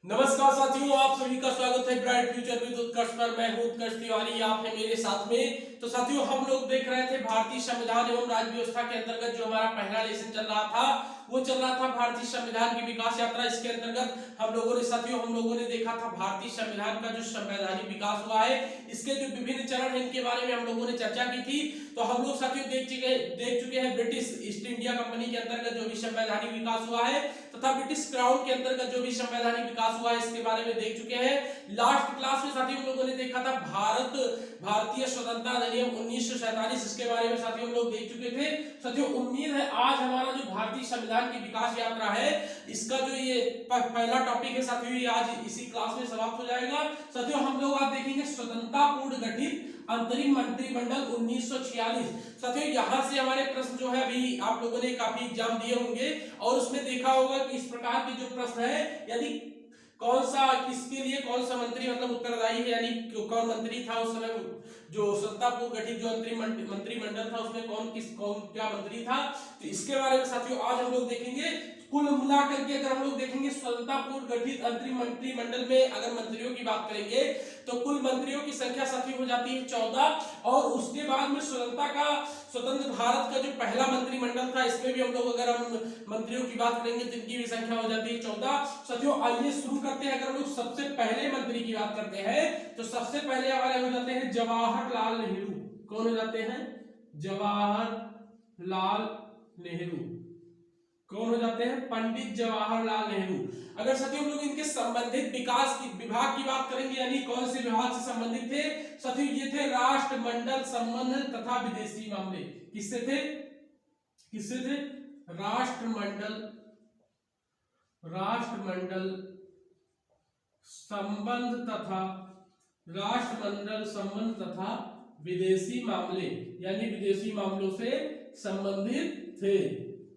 नमस्कार साथियों, आप सभी का स्वागत है ब्राइट फ्यूचर विद उत्कर्ष पर। मैं हूं उत्कर्ष तिवारी, आप हैं मेरे साथ में। तो साथियों, हम लोग देख रहे थे भारतीय संविधान एवं राज्य व्यवस्था के अंतर्गत जो हमारा पहला लेसन चल रहा था, वो चल रहा था भारतीय संविधान की विकास यात्रा। इसके अंतर्गत हम लोगों ने देखा था भारतीय संविधान का जो संवैधानिक विकास हुआ है, इसके जो विभिन्न चरण हैं, इनके बारे में हम लोगों ने चर्चा की थी। तो हम लोग साथियों देख चुके हैं ब्रिटिश ईस्ट इंडिया कंपनी के अंतर्गत जो भी संवैधानिक विकास हुआ है, तथा ब्रिटिश क्राउन के अंतर्गत जो भी संवैधानिक विकास हुआ है, इसके बारे में देख चुके हैं। लास्ट क्लास में साथियों हम लोगों ने देखा था भारतीय स्वतंत्रता अधिनियम 1947, इसके बारे में साथियों हम लोग देख चुके थे। साथियों, उम्मीद है आज हमारा जो भारतीय संविधान की विकास यात्रा है, इसका जो ये पहला टॉपिक है साथियों, ये आज इसी क्लास में समाप्त हो जाएगा। साथियों, हम लोग आज देखेंगे स्वतंत्रता पूर्व गठित अंतरिम मंत्रिमंडल 1946। साथियों, यहाँ से हमारे प्रश्न जो है, अभी आप लोगों ने काफी एग्जाम दिए होंगे और उसमें देखा होगा कि इस प्रकार के जो प्रश्न है, यानी किसके लिए कौन सा मंत्री मतलब उत्तरदायी है, यानी कौन मंत्री था उस समय, जो स्वतंत्रता पूर्व गठित जो अंतरिम मंत्रिमंडल था, उसमें कौन क्या मंत्री था। तो इसके बारे में साथियों आज हम लोग देखेंगे। कुल मिलाकर के अगर हम लोग देखेंगे स्वतंत्रता पूर्व गठित अंतरिम मंत्रिमंडल में अगर मंत्रियों की बात करेंगे, तो कुल मंत्रियों की संख्या साथियों हो जाती है 14। और उसके बाद में स्वतंत्र भारत का जो पहला मंत्रिमंडल था, इसमें भी हम लोग अगर हम मंत्रियों की बात करेंगे तो इनकी भी संख्या हो जाती है 14। साथियों, आइए शुरू करते हैं। अगर हम लोग सबसे पहले मंत्री की बात करते हैं, तो सबसे पहले हमारे हो जाते हैं जवाहरलाल नेहरू। कौन हो जाते हैं? जवाहरलाल नेहरू। कौन हो जाते हैं? पंडित जवाहरलाल नेहरू। अगर साथियों हम लोग इनके संबंधित विकास की विभाग की बात करेंगे, यानी कौन से विभाग से संबंधित थे साथियों, ये थे राष्ट्रमंडल संबंध तथा विदेशी मामले। किससे थे? राष्ट्रमंडल संबंध तथा विदेशी मामले, यानी विदेशी मामलों से संबंधित थे।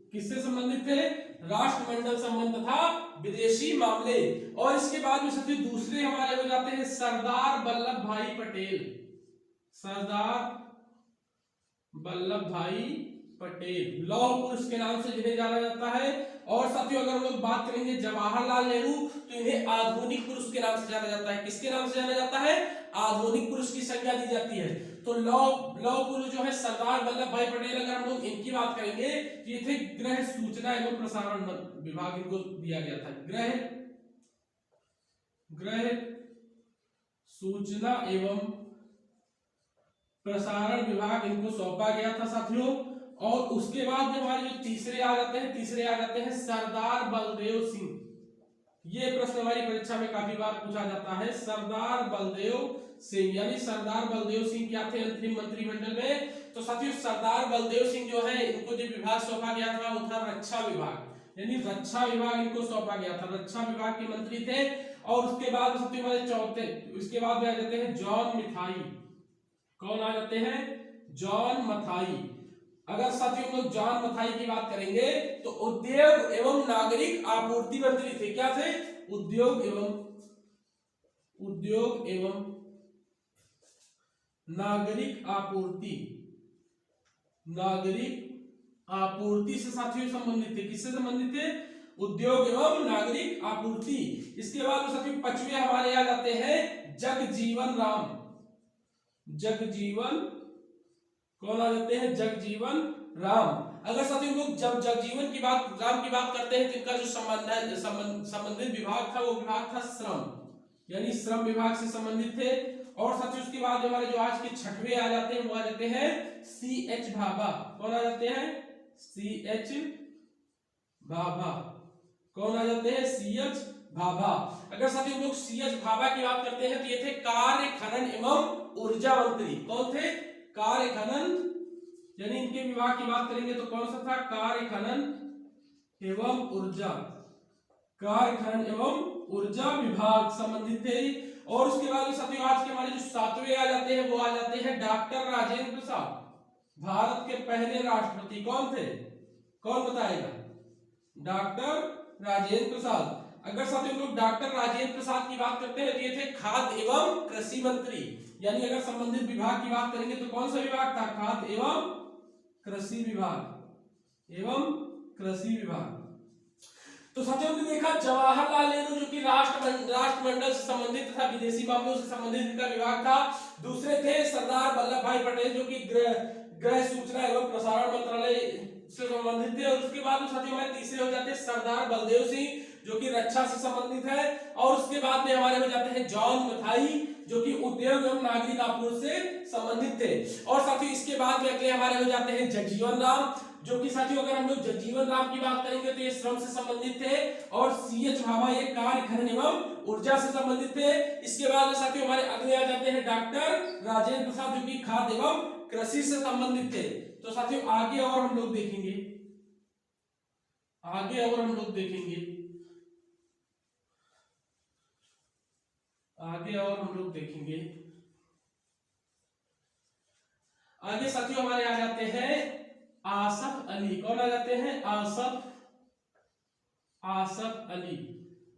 किससे संबंधित थे? राष्ट्रमंडल संबंध तथा विदेशी मामले। और इसके बाद में साथियों दूसरे हमारे हो जाते हैं सरदार वल्लभ भाई पटेल। सरदार वल्लभ भाई पटेल, लौह पुरुष के नाम से जिन्हें जाना जाता है। और साथियों अगर हम लोग बात करेंगे जवाहरलाल नेहरू, तो इन्हें आधुनिक पुरुष के नाम से जाना जाता है। किसके नाम से जाना जाता है? आधुनिक पुरुष की संज्ञा दी जाती है। तो लौह पुरुष जो है सरदार वल्लभ भाई पटेल, अगर हम लोग इनकी बात करेंगे तो ये थे गृह सूचना एवं प्रसारण विभाग, इनको दिया गया था। गृह सूचना एवं प्रसारण विभाग इनको सौंपा गया था साथियों। और उसके बाद जो हमारे जो तीसरे आ जाते हैं सरदार बलदेव सिंह। ये प्रश्न हमारी परीक्षा में काफी बार पूछा जाता है। सरदार बलदेव सिंह, यानी सरदार बलदेव सिंह क्या थे अंतरिम मंत्रिमंडल में? तो साथियों सरदार बलदेव सिंह जो है, इनको जो विभाग सौंपा गया था वो था रक्षा विभाग, यानी रक्षा विभाग इनको सौंपा गया था। रक्षा विभाग के मंत्री थे। और उसके बाद साथियों हमारे उसके बाद में आ जाते हैं जॉन मिथाई। कौन आ जाते हैं? जॉन मथाई। अगर साथियों लोग जॉन मथाई की बात करेंगे, तो उद्योग एवं नागरिक आपूर्ति मंत्री थे। क्या थे? उद्योग एवं नागरिक आपूर्ति से साथियों संबंधित थे। किससे संबंधित थे? उद्योग एवं नागरिक आपूर्ति। इसके बाद साथियों पांचवें हमारे आ जाते हैं जगजीवन राम। कौन आ जाते हैं? जगजीवन राम। अगर साथियों लोग जब जगजीवन की बात राम की बात करते हैं, तो इनका जो संबंधित विभाग था वो विभाग था श्रम, यानी श्रम विभाग से संबंधित थे। और साथियों उसके बाद हमारे जो आज के छठवें आ जाते हैं, वो आ जाते हैं C.H. भाभा। कौन आ जाते हैं? C.H. भाभा। कौन आ जाते हैं? C.H. भाभा। अगर साथियों लोग C.H. भाभा की बात करते हैं, तो ये थे कार्य खनन एवं ऊर्जा मंत्री। कौन थे? कार्य खनन, यानी इनके विभाग की बात करेंगे तो कौन सा था? कार्य खनन एवं ऊर्जा विभाग संबंधित थे। और उसके बाद साथियों आज के हमारे जो सातवें आ जाते हैं, वो आ जाते हैं डॉक्टर राजेंद्र प्रसाद। भारत के पहले राष्ट्रपति कौन थे? कौन बताएगा? डॉक्टर राजेंद्र प्रसाद। अगर साथियों लोग डॉक्टर राजेंद्र प्रसाद की बात करते हैं, तो ये थे खाद्य एवं कृषि मंत्री, यानी अगर संबंधित विभाग की बात करेंगे तो कौन सा विभाग था? खाद्य एवं कृषि विभाग। तो साथियों हमने देखा जवाहरलाल नेहरू जो कि राष्ट्रमंडल से संबंधित तथा विदेशी मामलों से संबंधित इनका विभाग था। दूसरे थे सरदार वल्लभ भाई पटेल जो कि गृह सूचना एवं प्रसारण मंत्रालय से संबंधित थे। और उसके बाद में साथियों हमारे तीसरे हो जाते हैं सरदार बलदेव सिंह जो कि रक्षा से संबंधित है। और उसके बाद में हमारे हो जाते हैं जॉन मथाई जो कि उद्योग एवं नागरिक आपूर्ति से संबंधित थे। और साथियों इसके बाद में अगले हमारे हो जाते हैं जगजीवन राम जो कि साथियों अगर हम लोग जगजीवन राम की बात करेंगे तो ये श्रम से संबंधित थे। और CH भाभा ये कार्य खनन एवं ऊर्जा से संबंधित थे। इसके बाद में साथियों हमारे अगले आ जाते हैं डॉक्टर राजेंद्र प्रसाद जो कि खाद्य एवं कृषि से संबंधित थे। तो साथियों आगे और हम लोग देखेंगे, आगे और हम लोग देखेंगे, आगे और हम लोग देखेंगे। आगे साथियों हमारे आ जाते हैं आसफ अली। कौन आ जाते हैं? आसफ अली।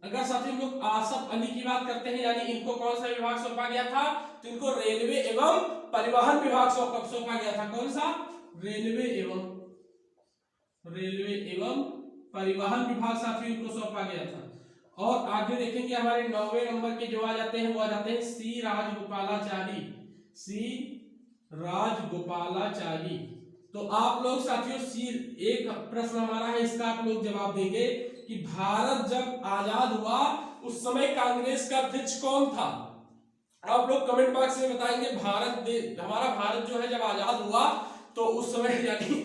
अगर साथियों हम लोग आसफ अली की बात करते हैं यानी इनको कौन सा विभाग सौंपा गया था? तो इनको रेलवे एवं परिवहन विभाग सौंपा गया था। कौन सा? रेलवे एवं परिवहन विभाग साथियों इनको सौंपा गया था। और आगे देखेंगे हमारे 9वें नंबर के जो आ जाते हैं वो आ जाते हैं सी राजगोपालाचारी। तो आप लोग साथियों एक प्रश्न हमारा है इसका आप लोग जवाब देंगे कि भारत जब आजाद हुआ उस समय कांग्रेस का अध्यक्ष कौन था? आप लोग कमेंट बॉक्स में बताएंगे। हमारा भारत जो है जब आजाद हुआ तो उस समय यानी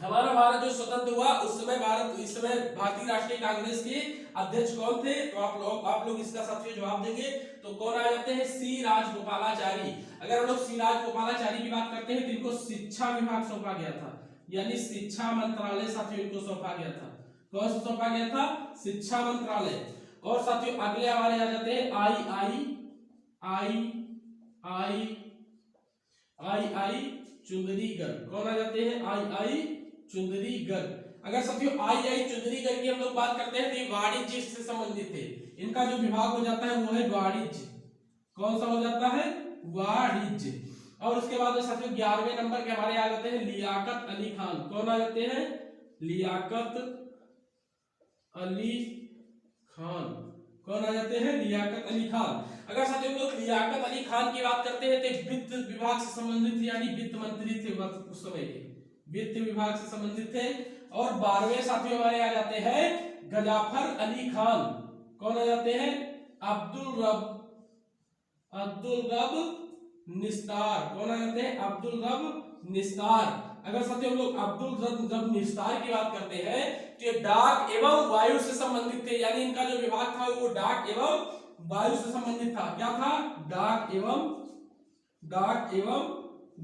हमारा भारत जो स्वतंत्र हुआ उस समय इस समय भारतीय राष्ट्रीय कांग्रेस के अध्यक्ष कौन थे? तो आप लोग इसका साथियों जवाब देंगे। तो कौन आ जाते हैं? सी राजगोपालाचारी। अगर हम लोग सी राजगोपालाचारी की बात करते हैं तो इनको शिक्षा विभाग सौंपा गया था यानी शिक्षा मंत्रालय साथियों इनको सौंपा गया था। कौन सा सौंपा गया था? शिक्षा मंत्रालय। और साथियों अगले हमारे आ जाते हैं आई चुंदरीगढ़। कौन आ जाते हैं? आई चुंदरीगढ़। अगर साथियों आई चुंदरीगढ़ की हम लोग बात करते हैं तो ये वाणिज्य से संबंधित थे। इनका जो विभाग हो जाता है वो है वाणिज्य। कौन सा हो जाता है? वाणिज्य। और उसके बाद साथियों 11वें नंबर के हमारे आ जाते हैं लियाकत अली खान। कौन आ जाते हैं? लियाकत अली खान। कौन आ जाते हैं? लियाकत अली खान। अगर साथियों लोग लियाकत अली खान की बात करते हैं तो वित्त विभाग से संबंधित यानी वित्त मंत्री थे उस समय के, वित्त विभाग से संबंधित थे। और 12वें साथियों हमारे आ जाते हैं गजाफर अली खान। कौन आ जाते हैं? अब्दुल रब निस्तार। कौन आ जाते हैं? अब्दुल रब निस्तार। अगर साथियों हम लोग अब्दुल रब निस्तार की बात करते हैं तो ये डाक एवं वायु से संबंधित थे यानी इनका जो विभाग था वो डाक एवं वायु से संबंधित था। क्या था? डाक एवं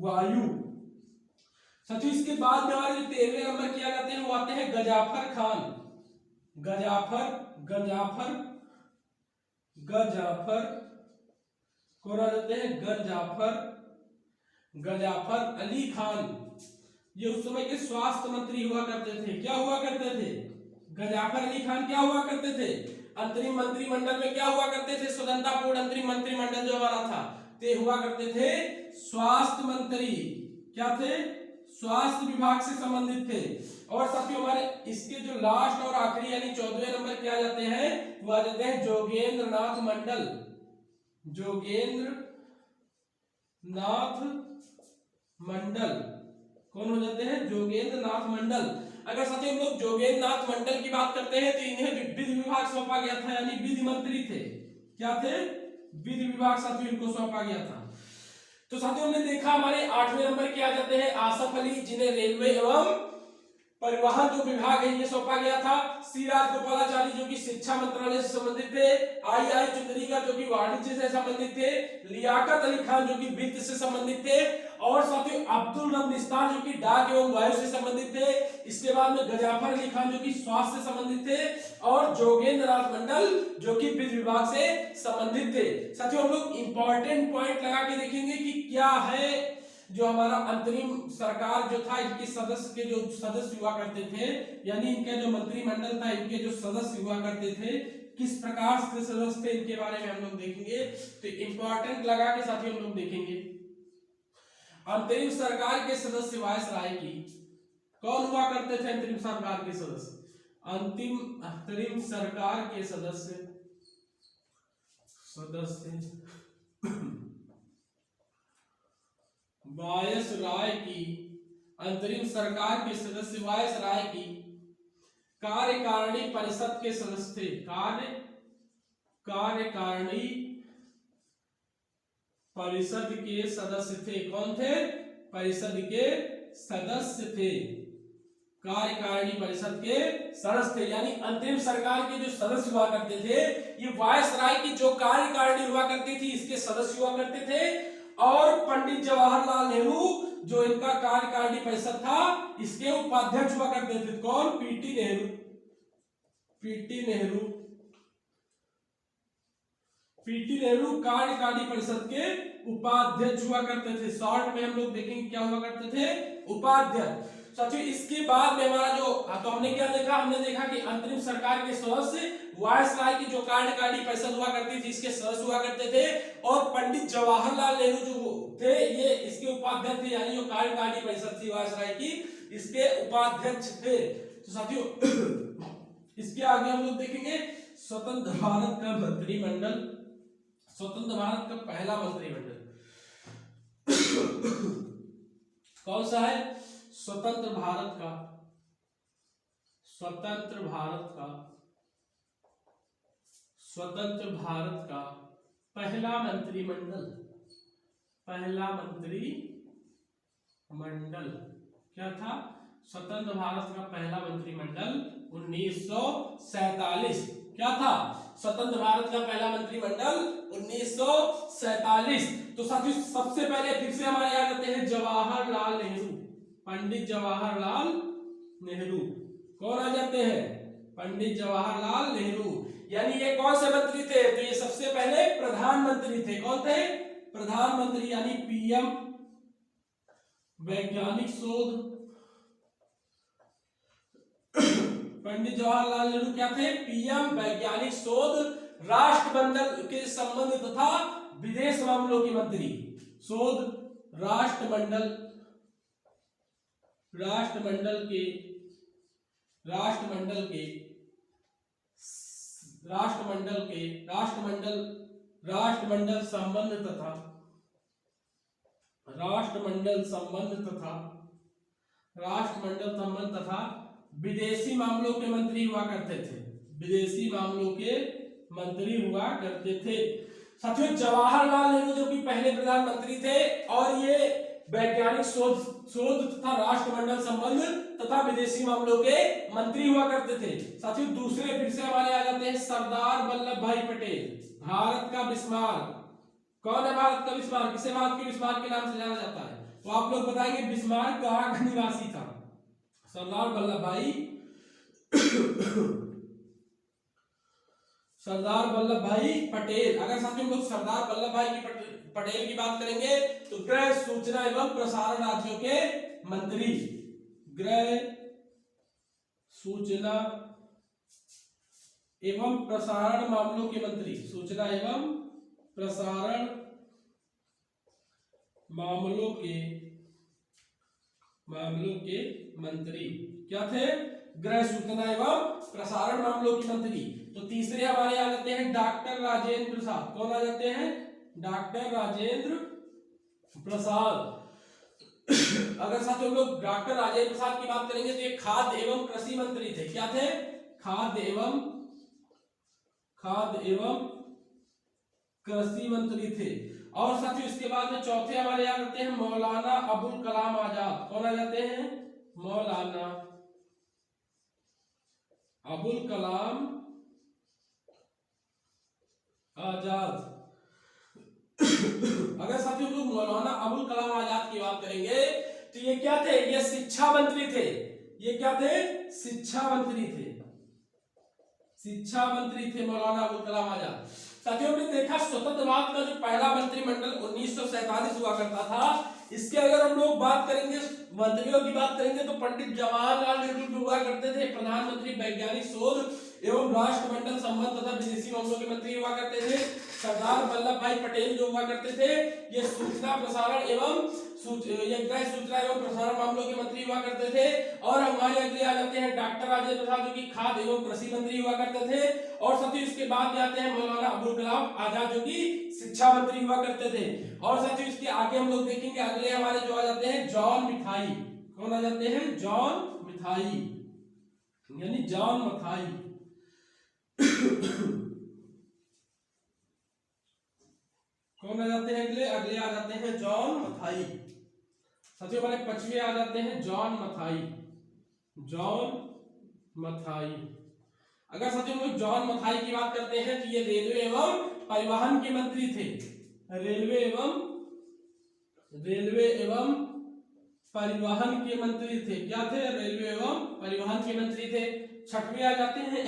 वायु। साथियों इसके बाद में हमारे जो 13वें नंबर किया जाते हैं वो आते हैं गजाफर खान। गजाफर कौन आ जाते हैं? गजाफर अली खान। ये उस समय के स्वास्थ्य मंत्री हुआ करते थे। क्या हुआ करते थे? गजाफर अली खान क्या हुआ करते थे? अंतरिम मंत्रिमंडल में क्या हुआ करते थे? स्वतंत्रतापूर्व अंतरिम मंत्रिमंडल जो हमारा था ते हुआ करते थे स्वास्थ्य मंत्री। क्या थे? स्वास्थ्य विभाग से संबंधित थे। और साथियों हमारे इसके जो लास्ट और आखिरी यानी 14वें नंबर क्या जाते हैं वो आ जाते हैं जोगेंद्र नाथ मंडल। कौन हो जाते हैं? जोगेंद्र नाथ मंडल। अगर साथियों हम लोग जोगेंद्र नाथ मंडल की बात करते हैं तो इन्हें विधि विभाग सौंपा गया था यानी विधि मंत्री थे। क्या थे? विधि विभाग साथियों इनको सौंपा गया था। तो साथियों हमने देखा हमारे 8वें नंबर के आ जाते हैं आसफ अली जिन्हें रेलवे एवं परिवहन जो विभाग है ये सौंपा गया था। सी राजगोपालाचारी जो कि शिक्षा मंत्रालय से संबंधित थे। आई चुंदरीगढ़ जो कि वाणिज्य से संबंधित थे। लियाकत अली खान जो कि वित्त से संबंधित थे। और साथियों अब्दुल रब निस्तार जो कि डाक एवं वायु से संबंधित थे। इसके बाद में गजाफर अली खान जो कि स्वास्थ्य से संबंधित थे। और जोगेंद्र नाथ मंडल जो कि वित्त विभाग से संबंधित थे। साथियों हम लोग इंपॉर्टेंट पॉइंट लगा के देखेंगे कि क्या है जो हमारा अंतरिम सरकार जो था इनके सदस्य हुआ करते थे यानी इनका जो मंत्रिमंडल था इनके जो सदस्य हुआ करते थे किस प्रकार से सदस्य थे इनके बारे में हम लोग देखेंगे। तो इंपॉर्टेंट लगा के साथियों हम लोग देखेंगे अंतरिम सरकार के सदस्य वायसराय की। कौन हुआ करते थे अंतरिम सरकार के सदस्य? अंतरिम सरकार के सदस्य वायसराय की, अंतरिम सरकार के सदस्य वायसराय की कार्यकारिणी परिषद के सदस्य थे। कार्यकारिणी परिषद के सदस्य थे। कौन थे? परिषद के सदस्य थे, कार्यकारिणी परिषद के सदस्य थे। यानी अंतरिम सरकार के जो सदस्य हुआ करते थे, ये वायसराय की जो कार्यकारिणी हुआ करती थी इसके सदस्य हुआ करते थे। और पंडित जवाहरलाल नेहरू जो इनका कार्यकारिणी परिषद था इसके उपाध्यक्ष हुआ करते थे। कौन? पीटी नेहरू। पीटी नेहरू कार्यकारिणी परिषद के उपाध्यक्ष हुआ करते थे। शॉर्ट में हम लोग देखेंगे क्या हुआ करते थे? उपाध्यक्ष। साथियों इसके बाद में हमारा जो तो हमने क्या देखा? हमने देखा कि अंतरिम सरकार के सदस्य वायसराय की जो कार्यकारिणी परिषद हुआ करती थी इसके सदस्य हुआ करते थे। और पंडित जवाहरलाल नेहरू जो थे ये इसके उपाध्यक्ष थे, यानी जो कार्यकारिणी परिषद थी वायसराय की इसके उपाध्यक्ष थे। तो साथियों इसके आगे हम लोग देखेंगे स्वतंत्र भारत का मंत्रिमंडल। स्वतंत्र भारत का पहला मंत्रिमंडल कौन सा है? स्वतंत्र भारत का पहला मंत्रिमंडल क्या था? स्वतंत्र भारत का पहला मंत्रिमंडल 1947। क्या था? स्वतंत्र भारत का पहला मंत्रिमंडल 1947। तो साथियों सबसे पहले फिर से हमारे याद आते हैं जवाहरलाल नेहरू, पंडित जवाहरलाल नेहरू। कौन आ जाते हैं? पंडित जवाहरलाल नेहरू। यानी ये कौन से मंत्री थे? तो ये सबसे पहले प्रधानमंत्री थे। कौन थे? प्रधानमंत्री, यानी पीएम वैज्ञानिक शोध। पंडित जवाहरलाल नेहरू क्या थे? पीएम वैज्ञानिक शोध, राष्ट्रमंडल के संबंध तथा विदेश मामलों के मंत्री। शोध, राष्ट्रमंडल संबंध तथा विदेशी मामलों के मंत्री हुआ करते थे। विदेशी मामलों के मंत्री हुआ करते थे। साथियों जवाहरलाल नेहरू जो कि पहले प्रधानमंत्री थे और ये वैज्ञानिक शोध तथा राष्ट्रमंडल संबंध तथा विदेशी मामलों के मंत्री हुआ करते थे। साथियों दूसरे फिर से हमारे आ जाते हैं सरदार वल्लभ भाई पटेल, भारत का बिस्मार्क। कौन है भारत का बिस्मार्क? किसे भारत के बिस्मार्क के नाम से जाना जाता है? तो आप लोग बताएंगे बिस्मार्क कहाँ का निवासी था? सरदार वल्लभ भाई पटेल। अगर साथियों हम लोग सरदार वल्लभ भाई पटेल की बात करेंगे तो गृह, सूचना एवं प्रसारण राज्यों के मंत्री। गृह, सूचना एवं प्रसारण मामलों के मंत्री। सूचना एवं प्रसारण मामलों के मंत्री क्या थे? गृह, सूचना एवं प्रसारण मामलों के मंत्री। तो तीसरे हमारे आ जाते हैं डॉक्टर राजेंद्र प्रसाद। कौन आ जाते हैं? डॉक्टर राजेंद्र प्रसाद। अगर साथियों हम लोग डॉक्टर राजेंद्र प्रसाद की बात करेंगे तो ये खाद्य एवं कृषि मंत्री थे। क्या थे? खाद्य एवं कृषि मंत्री थे। और साथियों इसके बाद में चौथे हमारे यहाँ आते हैं मौलाना अबुल कलाम आजाद। कौन आ जाते हैं? मौलाना अबुल कलाम आजाद। अगर साथियों लोग मौलाना अबुल कलाम आजाद की बात करेंगे तो ये क्या थे? ये शिक्षा मंत्री थे। ये क्या थे? शिक्षा मंत्री थे मौलाना अबुल कलाम आजाद। साथियों हमने देखा स्वतंत्र भारत का जो पहला मंत्रिमंडल 1947 हुआ करता था, इसके अगर हम लोग बात करेंगे मंत्रियों की बात करेंगे तो पंडित जवाहरलाल नेहरू जो हुआ करते थे प्रधानमंत्री वैज्ञानिक शोध एवं राष्ट्रमंडल संबंध तथा विदेशी मामलों के मंत्री हुआ करते थे। सरदार वल्लभ भाई पटेल जो हुआ करते थे ये सूचना प्रसारण एवं सूचना एवं प्रसारण मामलों के मंत्री हुआ करते थे। और हमारे अगले आ जाते हैं डॉक्टर राजेंद्र प्रसाद जो कि खाद्य एवं कृषि मंत्री हुआ करते थे। और साथ ही इसके बाद जाते हैं मौलाना अब्दुल कलाम आजाद जो कि शिक्षा मंत्री हुआ करते थे। और साथ ही इसके आगे हम लोग देखेंगे अगले हमारे जो आ जाते हैं जॉन मिथाई। कौन आ जाते हैं? जॉन मिथाई यानी जॉन मथाई। कौन आ जाते हैं अगले? अगले आ जाते हैं जॉन मथाई। साथियों हमारे 5वें आ जाते हैं जॉन मथाई। जॉन मथाई। अगर साथियों हम जॉन मथाई की बात करते हैं तो ये रेलवे एवं परिवहन के मंत्री थे। रेलवे एवं परिवहन के मंत्री थे। क्या थे? रेलवे एवं परिवहन के मंत्री थे। 6वें आ जाते हैं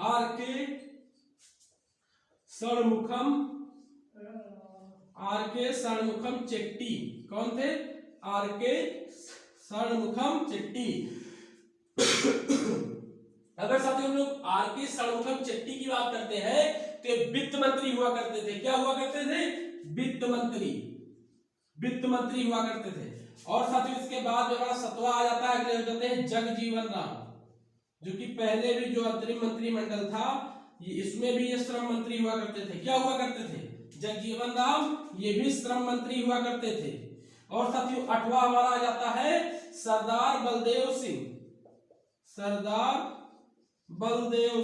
आर के षणमुखम चेट्टी। कौन थे? आर के षणमुखम चेट्टी। अगर साथियों हम लोग आर के षणमुखम चेट्टी की बात करते हैं तो वित्त मंत्री हुआ करते थे। क्या हुआ करते थे? वित्त मंत्री हुआ करते थे। और साथियों इसके बाद हमारा 7वां आ जाता है, अगले हो जाते हैं जगजीवन राम जो कि पहले भी जो अंतरिम मंत्रिमंडल था इसमें भी ये श्रम मंत्री हुआ करते थे। क्या हुआ करते थे? जगजीवन राम ये भी श्रम मंत्री हुआ करते थे। और साथियों 8वां हमारा आ जाता है सरदार बलदेव सिंह। सरदार बलदेव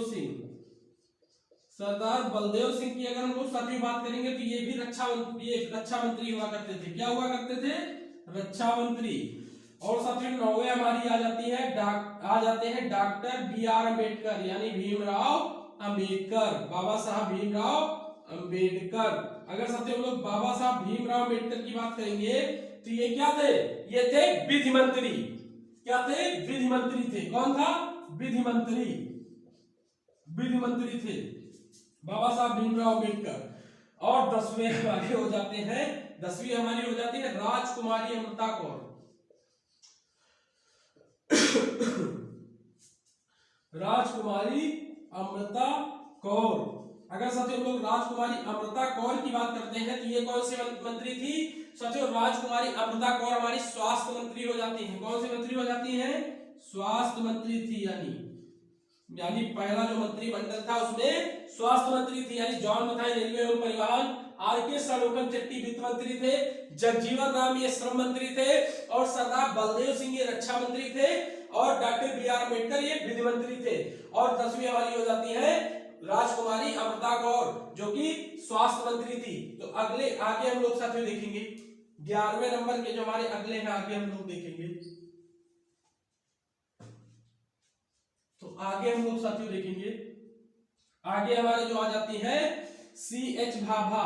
सिंह की अगर हम लोग साथियों बात करेंगे तो ये भी रक्षा मंत्री हुआ करते थे। क्या हुआ करते थे? रक्षा मंत्री। और साथियों 9वें हमारी आ जाते हैं डॉक्टर बी.आर. अम्बेडकर यानी भीमराव अम्बेडकर। बाबा साहब भीमराव अम्बेडकर। अगर साथियों हम लोग बाबा साहब भीमराव अम्बेडकर की बात करेंगे तो ये क्या थे? ये थे विधि मंत्री। क्या थे? विधि मंत्री थे। कौन था? विधि मंत्री थे बाबा साहब भीमराव अम्बेडकर। और 10वीं हमारी हो जाती है राजकुमारी अमृता कौर। राजकुमारी अमृता कौर। अगर साथियों लोग राजकुमारी अमृता कौर की बात करते हैं तो ये कौन सी मंत्री थी? साथियों राजकुमारी अमृता कौर हमारी स्वास्थ्य मंत्री हो जाती हैं। कौन सी मंत्री हो जाती हैं? स्वास्थ्य मंत्री थी। यानी पहला जो मंत्रिमंडल था उसमें स्वास्थ्य मंत्री थी। यानी जॉन मथाई रेलवे एवं परिवहन, आर के षणमुखम चेट्टी वित्त मंत्री थे, जगजीवन राम ये श्रम मंत्री थे, और सरदार बलदेव सिंह ये रक्षा मंत्री थे, और डॉक्टर बी.आर. अम्बेडकर ये विधि मंत्री थे। और 10वीं वाली हो जाती है राजकुमारी अमृता कौर जो कि स्वास्थ्य मंत्री थी। तो आगे हम लोग साथियों देखेंगे 11वें नंबर के जो हमारे अगले हैं आगे हम लोग देखेंगे। तो आगे हम लोग साथियों देखेंगे आगे हमारे जो आ जाती है C.H. भाभा।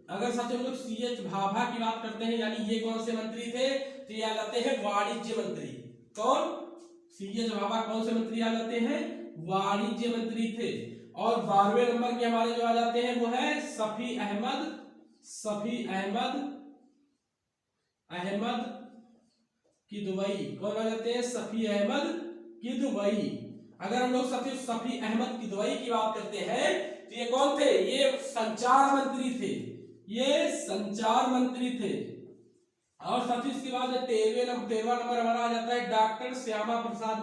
अगर साथियों हम लोग C.H. भाभा की बात करते हैं यानी ये कौन से मंत्री थे? तो ये आ जाते हैं वाणिज्य मंत्री। कौन? C.H. भाभा कौन से मंत्री आ जाते हैं? वाणिज्य मंत्री थे। और 12वें नंबर के हमारे जो आ जाते हैं वो है शफी अहमद किदवई। कौन आ जाते हैं? शफी अहमद किदवई। अगर हम लोग साथियों शफी अहमद किदवई की बात करते हैं तो ये कौन थे? ये संचार मंत्री थे। और साथियों इसके बाद 13वां नंबर हमारा आ जाता है डॉक्टर श्यामा प्रसाद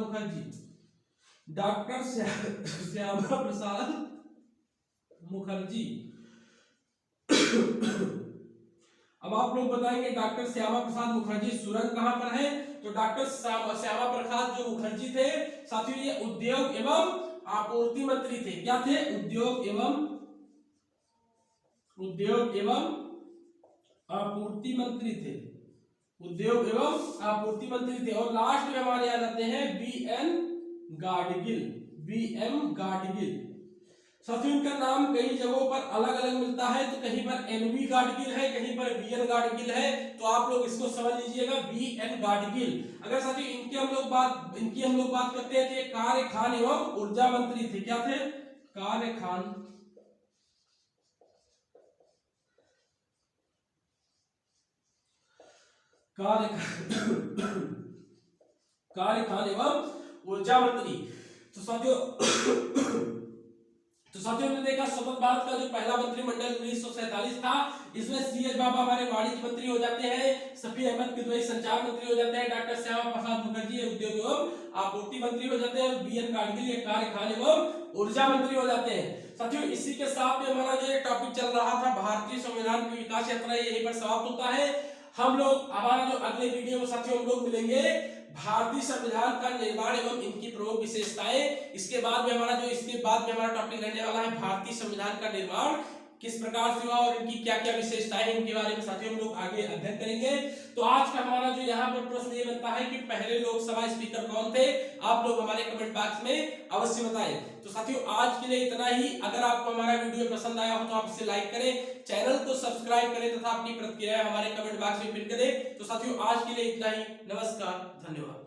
मुखर्जी। अब आप लोग बताएंगे डॉक्टर श्यामा प्रसाद मुखर्जी सुरंग कहां पर है? तो डॉक्टर श्यामा प्रसाद जो मुखर्जी थे साथियों ये उद्योग एवं आपूर्ति मंत्री थे। क्या थे? उद्योग एवं आपूर्ति मंत्री थे। और लास्ट में हमारे आ जाते हैं B.M. गाडगिल। साथियों इनका नाम कई जगहों पर अलग अलग मिलता है। तो कहीं पर NV गाडगिल है, कहीं पर BN गाडगिल है। तो आप लोग इसको समझ लीजिएगा BN गाडगिल। अगर साथियों इनकी हम लोग बात करते हैं तो ये कार्य खान एवं ऊर्जा मंत्री थे। क्या थे? कार्य खान खान एवं ऊर्जा मंत्री। तो साथियों ने देखा स्वतंत्र भारत का जो पहला मंत्रिमंडल 1947 था, इसमें सी.एच. बाबा हमारे वाणिज्य मंत्री हो जाते हैं, शफी अहमद किदवई संचार मंत्री हो जाते हैं, डॉक्टर श्यामा प्रसाद मुखर्जी उद्योग एवं आपूर्ति मंत्री हो जाते हैं, और बी.एन. कारगिल ये कार्य खान एवं ऊर्जा मंत्री हो जाते हैं। साथियों इसी के साथ में हमारा जो टॉपिक चल रहा था भारतीय संविधान की विकास यात्रा, यहीं पर समाप्त होता है। हम लोग हमारा जो अगले वीडियो में साथियों हम लोग मिलेंगे भारतीय संविधान का निर्माण एवं इनकी प्रमुख विशेषताएं। इसके बाद में हमारा टॉपिक रहने वाला है भारतीय संविधान का निर्माण किस प्रकार से हुआ और इनकी क्या क्या विशेषताएं, इनके बारे में साथियों हम लोग आगे अध्ययन करेंगे। तो आज का हमारा जो यहाँ पर प्रश्न ये बनता है कि पहले लोकसभा स्पीकर कौन थे? आप लोग हमारे कमेंट बॉक्स में अवश्य बताएं। तो साथियों आज के लिए इतना ही। अगर आपको हमारा वीडियो पसंद आया हो तो आप इसे लाइक करें, चैनल को सब्सक्राइब करें तथा अपनी प्रतिक्रिया हमारे कमेंट बॉक्स में पिन करें। तो साथियों आज के लिए इतना ही। नमस्कार, धन्यवाद।